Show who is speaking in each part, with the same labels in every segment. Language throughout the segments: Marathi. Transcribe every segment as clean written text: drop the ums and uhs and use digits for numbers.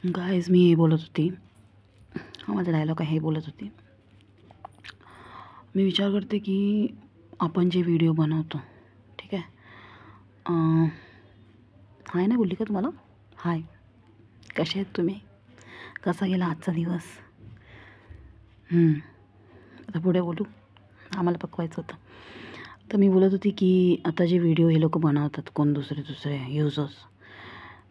Speaker 1: गाईज मी हे बोलत होती, हा माझा डायलॉग आहे, हे बोलत होती. मी विचार करते की आपण जे व्हिडिओ बनवतो, ठीक आहे, हाय नाही बोलली का तुम्हाला? हाय, कसे आहेत तुम्ही? कसा गेला आजचा दिवस? आता पुढे बोलू, आम्हाला पकवायचं होतं. तर मी बोलत होती की आता जे व्हिडिओ हे लोक बनवतात, कोण दुसरे युजर्स,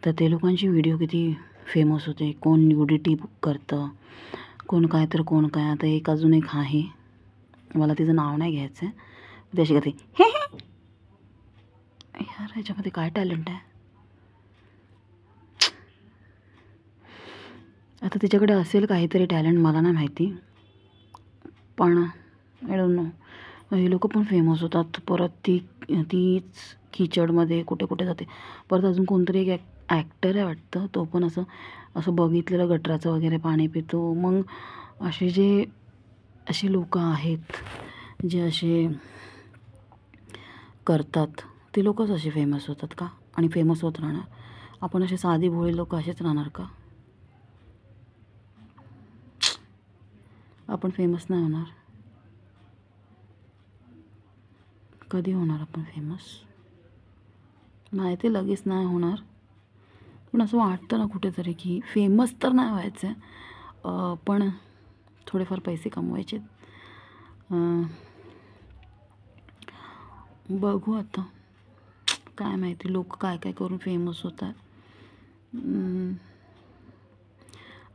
Speaker 1: तर ते लोकांची व्हिडिओ किती फेमस होते. कोण न्यूडिटी करतं, कोण काय तर कोण काय. आता एक अजून एक आहे, मला तिचं नाव नाही घ्यायचं आहे, त्याची करते हे यार, ह्याच्यामध्ये काय टॅलेंट आहे? आता तिच्याकडे असेल काहीतरी टॅलेंट, मला नाही माहिती, पण आय डोंट नो. हे लोक पण फेमस होतात. परत तीच किचडमध्ये कुठे कुठे जाते. परत अजून कोणतरी एक ॲक्टर आहे वाटतं, तो पण असं बघितलेलं गटराचं वगैरे पाणी पितो. मग असे लोक आहेत जे असे करतात, ते लोकच असे फेमस होतात का? आणि फेमस होत राहणार. आपण असे साधी भोळे लोक असेच राहणार का? आपण फेमस नाही होणार. कधी होणार आपण फेमस? माहिती लगेच नाही होणार, पण असं वाटतं ना कुठेतरी की फेमस तर नाही व्हायचं आहे, पण थोडेफार पैसे कमवायचे. बघू आता, काय माहिती लोक काय काय करून फेमस होतात.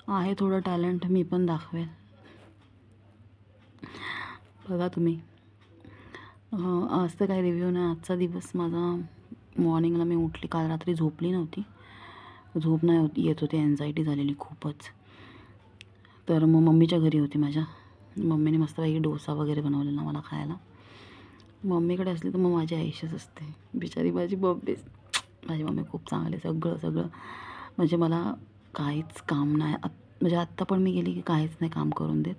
Speaker 1: आहे थोडं टॅलेंट, मी पण दाखवेल, बघा तुम्ही. आज तर काही रिव्ह्यू नाही. आजचा दिवस माझा, मॉर्निंगला मी उठली, काल रात्री झोपली नव्हती, झोप नाही येत होती, एन्झायटी झालेली खूपच. तर मग मम्मीच्या घरी होती माझ्या, मम्मीने मस्तपैकी डोसा वगैरे बनवलेला मला खायला. मम्मीकडे असली तर मग माझी आयुष्यच असते. बिचारी माझी मम्मी खूप चांगली, सगळं म्हणजे मला काहीच काम नाही, म्हणजे आत्ता पण मी गेली की काहीच नाही काम करून देत.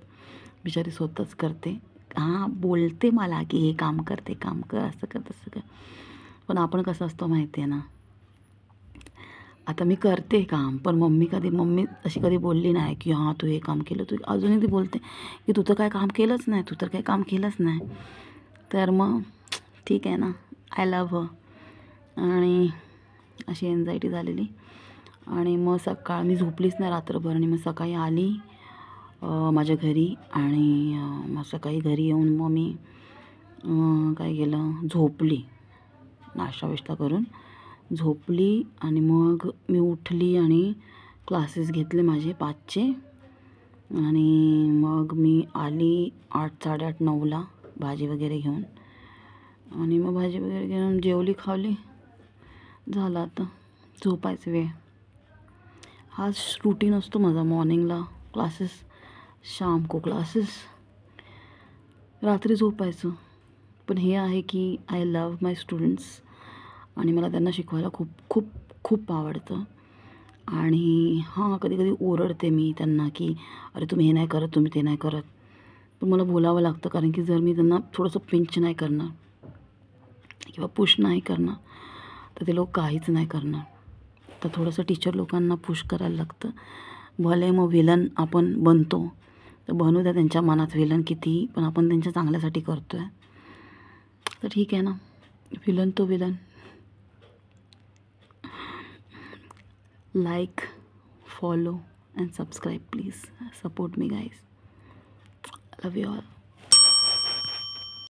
Speaker 1: बिचारी स्वतःच करते. हां, बोलते मला की हे काम कर, ते काम कर, असं कर तसं कर, पण आपण कसं असतो माहिती आहे ना. आता मी करते काम, पण मम्मी अशी कधी बोलली नाही की हां तू हे काम केलं. तू अजूनही ती बोलते की तू तर काय काम केलंच नाही, तू तर काही काम केलंच नाही. तर मग ठीक आहे ना, आय लव्ह हर. आणि अशी एन्झायटी झालेली. आणि मग मी झोपलीच नाही रात्रभर. आणि मग सकाळी आली माझ्या घरी, आणि मग सकाळी घरी येऊन मग मी काय केलं, झोपली, नाश्ता बिष्टा करून झोपली. आणि मग मी उठली आणि क्लासेस घेतले माझे 5चे. आणि मग मी आली 8, 8:30, 9ला भाजी वगैरे घेऊन. आणि मग भाजी वगैरे घेऊन जेवली, खावली, झालं आता झोपायचं वेळ. हाच रूटीन असतो माझा. मॉर्निंगला क्लासेस, शाम को क्लासेस, रात्री झोपायचं. पण हे आहे की आय लव्ह माय स्टुडंट्स, आणि मला त्यांना शिकवायला खूप खूप खूप आवडतं. आणि हां, कधी कधी ओरडते मी त्यांना की अरे तुम्ही हे नाही करत, तुम्ही ते नाही करत. पण मला बोलावं लागतं, कारण की जर मी त्यांना थोडंसं पिंच नाही करणार किंवा पुश नाही करणार तर ते लोक काहीच नाही करणार. तर थोडंसं टीचर लोकांना पुश करायला लागतं. भले मग विलन आपण बनतो, तर बनू द्या त्यांच्या मनात विलन किती, पण आपण त्यांच्या चांगल्यासाठी करतो आहे, तर ठीक आहे ना. विलन तो villain. Like, follow and subscribe, please. Support me, guys. Love you all.